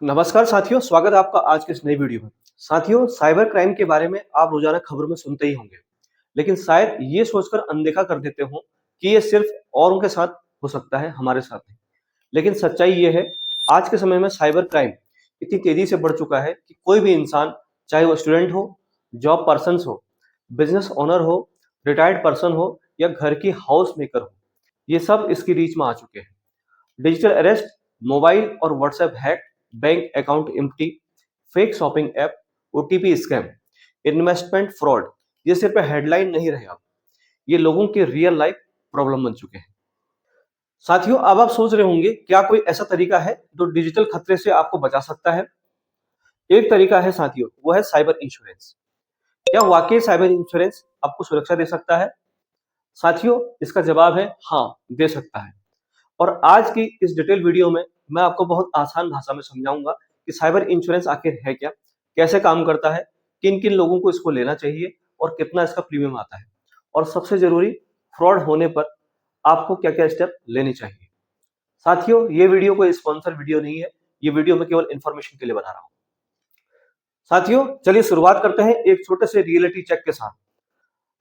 नमस्कार साथियों, स्वागत है आपका आज के इस नई वीडियो में। साथियों, साइबर क्राइम के बारे में आप रोजाना खबरों में सुनते ही होंगे, लेकिन शायद ये सोचकर अनदेखा कर देते हो कि ये सिर्फ औरों के साथ हो सकता है, हमारे साथ नहीं। लेकिन सच्चाई ये है, आज के समय में साइबर क्राइम इतनी तेजी से बढ़ चुका है कि कोई भी इंसान, चाहे वो स्टूडेंट हो, जॉब पर्सन हो, बिजनेस ओनर हो, रिटायर्ड पर्सन हो या घर की हाउस मेकर हो, ये सब इसकी रीच में आ चुके हैं। डिजिटल अरेस्ट, मोबाइल और WhatsApp hack, bank account empty, fake shopping app, OTP scam, investment fraud, ये सिर्फ हेडलाइन नहीं रहे अब, ये लोगों के रियल लाइफ प्रॉब्लम बन चुके हैं। साथियों, अब आप सोच रहे होंगे, क्या कोई ऐसा तरीका है जो डिजिटल खतरे से आपको बचा सकता है? एक तरीका है साथियों, वो है साइबर इंश्योरेंस। क्या वाकई साइबर इंश्योरेंस आपको सुरक्षा दे सकता है? साथियों, इसका जवाब है हाँ, दे सकता है। और आज की इस डिटेल वीडियो में मैं आपको बहुत आसान भाषा में समझाऊंगा कि साइबर इंश्योरेंस आखिर है क्या, कैसे काम करता है, किन किन लोगों को इसको लेना चाहिए और कितना इसका प्रीमियम आता है, और सबसे जरूरी, फ्रॉड होने पर आपको क्या क्या स्टेप लेने चाहिए। साथियों, ये वीडियो कोई स्पॉन्सर वीडियो नहीं है, ये वीडियो मैं केवल इन्फॉर्मेशन के लिए बना रहा हूँ। साथियों, चलिए शुरुआत करते हैं एक छोटे से रियलिटी चेक के साथ।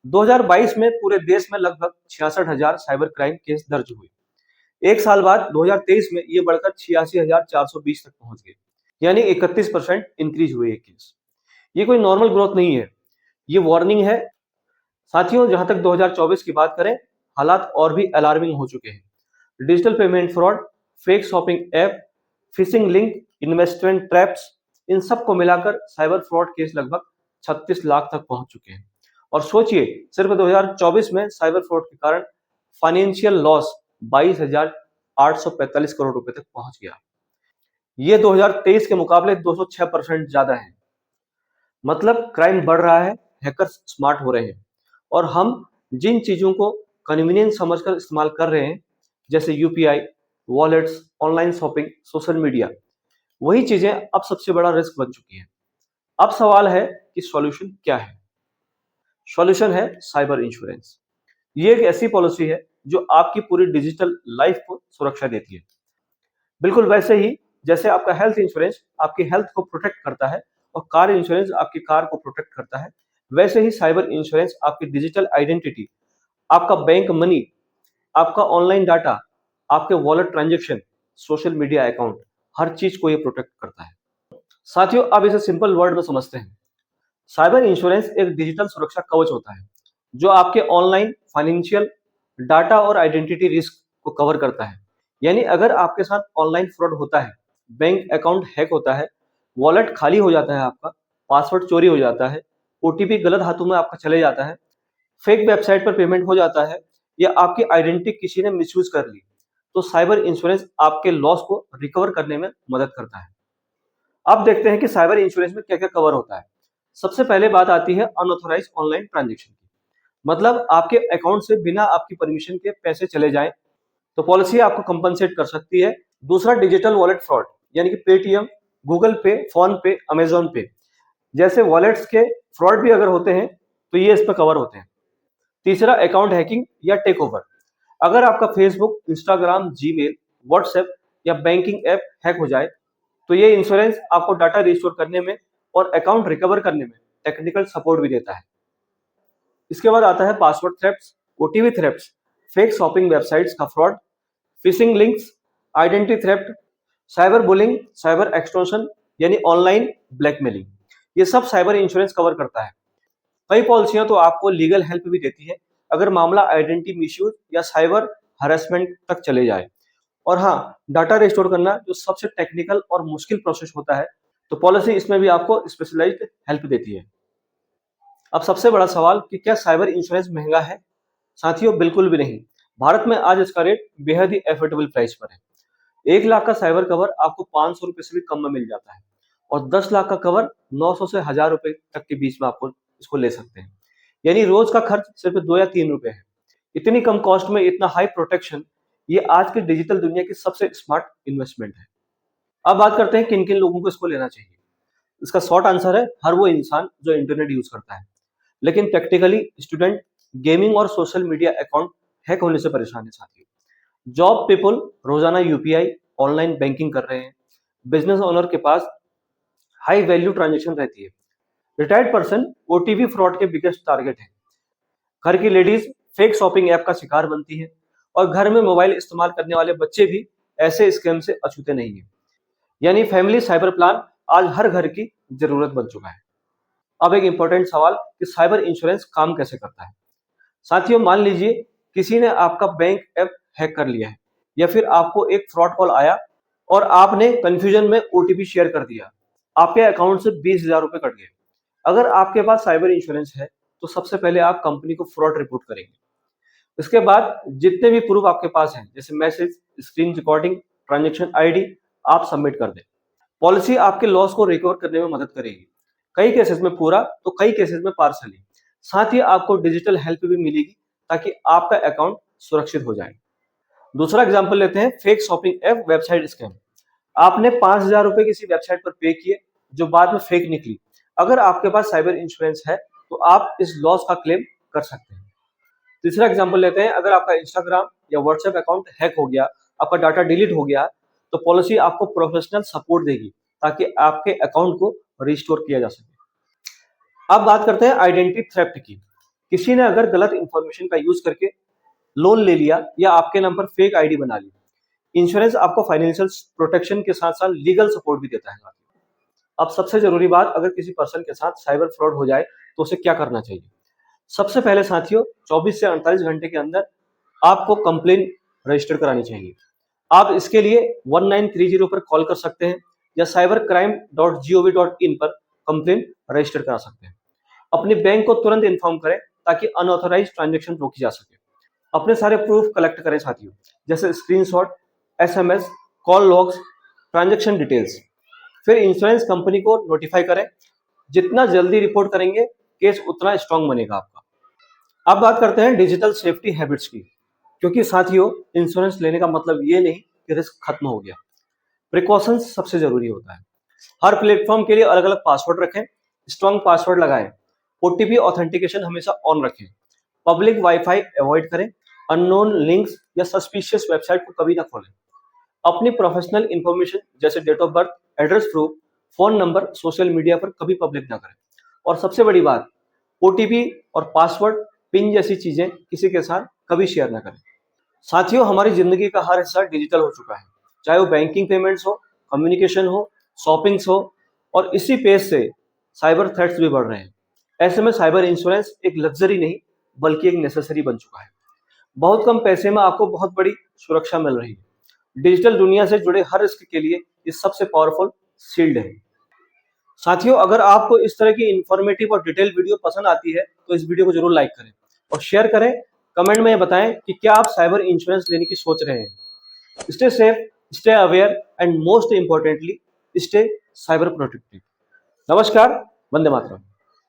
2022 में पूरे देश में लगभग 66,000 साइबर क्राइम केस दर्ज हुए। एक साल बाद 2023 में ये बढ़कर 86,420 तक पहुंच गए, यानी 31% इंक्रीज हुए ये केस। ये कोई नॉर्मल ग्रोथ नहीं है, ये वार्निंग है। साथियों, जहां तक 2024 की बात करें, हालात और भी अलार्मिंग हो चुके हैं। Digital payment fraud, fake shopping app, phishing link, investment traps, इन सबको मिलाकर साइबर फ्रॉड केस लगभग 36 लाख तक पहुंच चुके हैं। और सोचिए, सिर्फ 2024 में साइबर फ्रॉड के कारण फाइनेंशियल लॉस 22,845 करोड़ रुपए तक पहुंच गया। ये 2023 के मुकाबले 206% ज्यादा है। मतलब क्राइम बढ़ रहा है, हैकर्स स्मार्ट हो रहे हैं, और हम जिन चीजों को कन्वीनियंस समझकर इस्तेमाल कर रहे हैं, जैसे UPI, wallets, online shopping, social media, वही चीजें अब सबसे बड़ा रिस्क बन चुकी हैं। अब सवाल है कि सॉल्यूशन क्या है? सॉल्यूशन है साइबर इंश्योरेंस। ये एक ऐसी पॉलिसी है जो आपकी पूरी डिजिटल लाइफ को सुरक्षा देती है। बिल्कुल वैसे ही जैसे आपका हेल्थ इंश्योरेंस आपकी हेल्थ को प्रोटेक्ट करता है और कार इंश्योरेंस आपकी कार को प्रोटेक्ट करता है, वैसे ही साइबर इंश्योरेंस आपकी डिजिटल आइडेंटिटी, आपका बैंक मनी, आपका ऑनलाइन डाटा, आपके wallet transaction, social media account, हर चीज को ये प्रोटेक्ट करता है। साथियों, अब इसे सिंपल वर्ड में समझते हैं। साइबर इंश्योरेंस एक डिजिटल सुरक्षा कवच होता है जो आपके ऑनलाइन फाइनेंशियल डाटा और आइडेंटिटी रिस्क को कवर करता है। यानी अगर आपके साथ ऑनलाइन फ्रॉड होता है, बैंक अकाउंट हैक होता है, वॉलेट खाली हो जाता है आपका, पासवर्ड चोरी हो जाता है, ओटीपी गलत हाथों में आपका चले जाता है, फेक वेबसाइट पर पेमेंट हो जाता है, या आपकी आइडेंटिटी किसी ने मिसयूज कर ली, तो साइबर इंश्योरेंस आपके लॉस को रिकवर करने में मदद करता है। अब देखते हैं कि साइबर इंश्योरेंस में क्या क्या कवर होता है। सबसे पहले बात आती है अनऑथोराइज ऑनलाइन ट्रांजेक्शन की। मतलब आपके अकाउंट से बिना आपकी परमिशन के पैसे चले जाएं, तो पॉलिसी आपको कंपनसेट कर सकती है। दूसरा, डिजिटल वॉलेट फ्रॉड, यानी कि पेटीएम, गूगल पे, फोन पे, अमेजोन पे जैसे वॉलेट्स के फ्रॉड भी अगर होते हैं, तो ये इस पर कवर होते हैं। तीसरा, अकाउंट हैकिंग या टेक ओवर। अगर आपका फेसबुक, इंस्टाग्राम, जीमेल, व्हाट्सएप या बैंकिंग ऐप हैक हो जाए, तो ये इंश्योरेंस आपको डाटा रिस्टोर करने में और अकाउंट रिकवर करने में टेक्निकल सपोर्ट भी देता है। इसके बाद आता है password thefts, OTP thefts, fake shopping websites का fraud, phishing links, identity theft, cyber bullying, cyber extortion यानी ऑनलाइन ब्लैकमेलिंग, ये सब साइबर इंश्योरेंस कवर करता है। कई पॉलिसियां तो आपको लीगल हेल्प भी देती है अगर मामला आइडेंटिटी मिसयूज या साइबर हरेसमेंट तक चले जाए। और हाँ, डाटा रिस्टोर करना जो सबसे टेक्निकल और मुश्किल प्रोसेस होता है, तो पॉलिसी इसमें भी आपको स्पेशलाइज्ड हेल्प देती है। अब सबसे बड़ा सवाल कि क्या साइबर इंश्योरेंस महंगा है? साथियों, बिल्कुल भी नहीं। भारत में आज इसका रेट बेहद ही एफोर्डेबल प्राइस पर है। 1 लाख का साइबर कवर आपको 500 रुपए से भी कम में मिल जाता है, और 10 लाख का कवर 900 से 1000 रुपए तक के बीच में आपको इसको ले सकते हैं। यानी रोज का खर्च सिर्फ 2 या 3 रुपए है। इतनी कम कॉस्ट में इतना हाई प्रोटेक्शन, ये आज की डिजिटल दुनिया की सबसे स्मार्ट इन्वेस्टमेंट है। अब बात करते हैं किन किन लोगों को इसको लेना चाहिए। इसका शॉर्ट आंसर है हर वो इंसान जो इंटरनेट यूज करता है, लेकिन प्रैक्टिकली स्टूडेंट, गेमिंग और सोशल मीडिया अकाउंट हैक होने से परेशान है। साथियों, जॉब पीपल रोजाना यूपीआई, ऑनलाइन बैंकिंग कर रहे हैं, बिजनेस ओनर के पास हाई वैल्यू ट्रांजेक्शन रहती है। रिटायर्ड पर्सन ओटीपी फ्रॉड के बिगेस्ट टारगेट है। घर की लेडीज फेक शॉपिंग ऐप का शिकार बनती है और घर में मोबाइल इस्तेमाल करने वाले बच्चे भी ऐसे स्कैम से अछूते नहीं है। यानी फैमिली साइबर प्लान आज हर घर की जरूरत बन चुका है। अब एक इंपॉर्टेंट सवाल कि साइबर इंश्योरेंस काम कैसे करता है। साथियों, मान लीजिए किसी ने आपका बैंक ऐप हैक कर लिया है या फिर आपको एक फ्रॉड कॉल आया और आपने कंफ्यूजन में ओटीपी शेयर कर दिया। आपके अकाउंट से 20,000 रुपए कट गए। अगर आपके पास साइबर इंश्योरेंस है तो सबसे पहले आप कंपनी को फ्रॉड रिपोर्ट करेंगे। इसके बाद जितने भी प्रूफ आपके पास हैं जैसे message, screen recording, transaction ID, आप सबमिट कर दें। पॉलिसी आपके लॉस को रिकवर करने में मदद करेगी, कई केसेस में पूरा तो कई केसेस में पार्सली। साथ ही आपको डिजिटल हेल्प भी मिलेगी ताकि आपका अकाउंट सुरक्षित हो जाए। दूसरा एग्जांपल लेते हैं, fake shopping app website scam. आपने 5,000 रुपए किसी वेबसाइट पर पे किए जो बाद में फेक निकली। अगर आपके पास साइबर इंश्योरेंस है तो आप इस लॉस का क्लेम कर सकते हैं। तीसरा एग्जांपल लेते हैं, अगर आपका इंस्टाग्राम या व्हाट्सएप अकाउंट हैक हो गया, आपका डाटा डिलीट हो गया, तो पॉलिसी आपको प्रोफेशनल सपोर्ट देगी ताकि आपके अकाउंट को रिस्टोर किया जा सके। अब बात करते हैं आइडेंटिटी थेफ्ट की। किसी ने अगर गलत इंफॉर्मेशन का यूज करके लोन ले लिया या आपके नाम पर फेक आईडी बना ली, इंश्योरेंस आपको फाइनेंशियल प्रोटेक्शन के साथ साथ लीगल सपोर्ट भी देता है। अब सबसे जरूरी बात, अगर किसी पर्सन के साथ साइबर फ्रॉड हो जाए तो उसे क्या करना चाहिए। सबसे पहले साथियों, 24 से 48 घंटे के अंदर आपको कंप्लेन रजिस्टर करानी चाहिए। आप इसके लिए 1930 पर कॉल कर सकते हैं या cybercrime.gov.in पर कंप्लेन रजिस्टर करा सकते हैं। अपने बैंक को तुरंत इन्फॉर्म करें ताकि अनऑथराइज्ड ट्रांजैक्शन रोकी जा सके। अपने सारे प्रूफ कलेक्ट करें साथियों, जैसे screenshot, SMS, call logs, transaction details. फिर इंश्योरेंस कंपनी को नोटिफाई करें। जितना जल्दी रिपोर्ट करेंगे केस उतना स्ट्रांग बनेगा आपका। अब बात करते हैं डिजिटल सेफ्टी हैबिट्स की, क्योंकि साथियों इंश्योरेंस लेने का मतलब ये नहीं कि रिस्क खत्म हो गया। प्रिकॉशंस सबसे जरूरी होता है। हर प्लेटफॉर्म के लिए अलग अलग पासवर्ड रखें, स्ट्रांग पासवर्ड लगाएं, ओटीपी ऑथेंटिकेशन हमेशा ऑन रखें, पब्लिक वाईफाई अवॉइड करें, अननोन लिंक्स या सस्पिशियस वेबसाइट को कभी ना खोलें। अपनी प्रोफेशनल इंफॉर्मेशन जैसे date of birth, address proof, phone number social media पर कभी पब्लिक ना करें। और सबसे बड़ी बात, ओटीपी और पासवर्ड, पिन जैसी चीजें किसी के साथ कभी शेयर ना करें। साथियों, हमारी जिंदगी का हर हिस्सा डिजिटल हो चुका है, चाहे वो बैंकिंग पेमेंट्स हो, कम्युनिकेशन हो, शॉपिंग्स हो, और इसी पेज से साइबर थ्रेट्स भी बढ़ रहे हैं। ऐसे में साइबर इंश्योरेंस एक लग्जरी नहीं बल्कि एक नेसेसरी बन चुका है। बहुत कम पैसे में आपको बहुत बड़ी सुरक्षा मिल रही है। डिजिटल दुनिया से जुड़े हर रिस्क के लिए ये सबसे पावरफुल शील्ड है। साथियों, अगर आपको इस तरह की इंफॉर्मेटिव और डिटेल वीडियो पसंद आती है तो इस वीडियो को जरूर लाइक करें और शेयर करें। कमेंट में बताएं कि क्या आप साइबर इंश्योरेंस लेने की सोच रहे हैं। Stay safe, stay aware and most importantly stay cyber protective. नमस्कार, वंदे मातरम।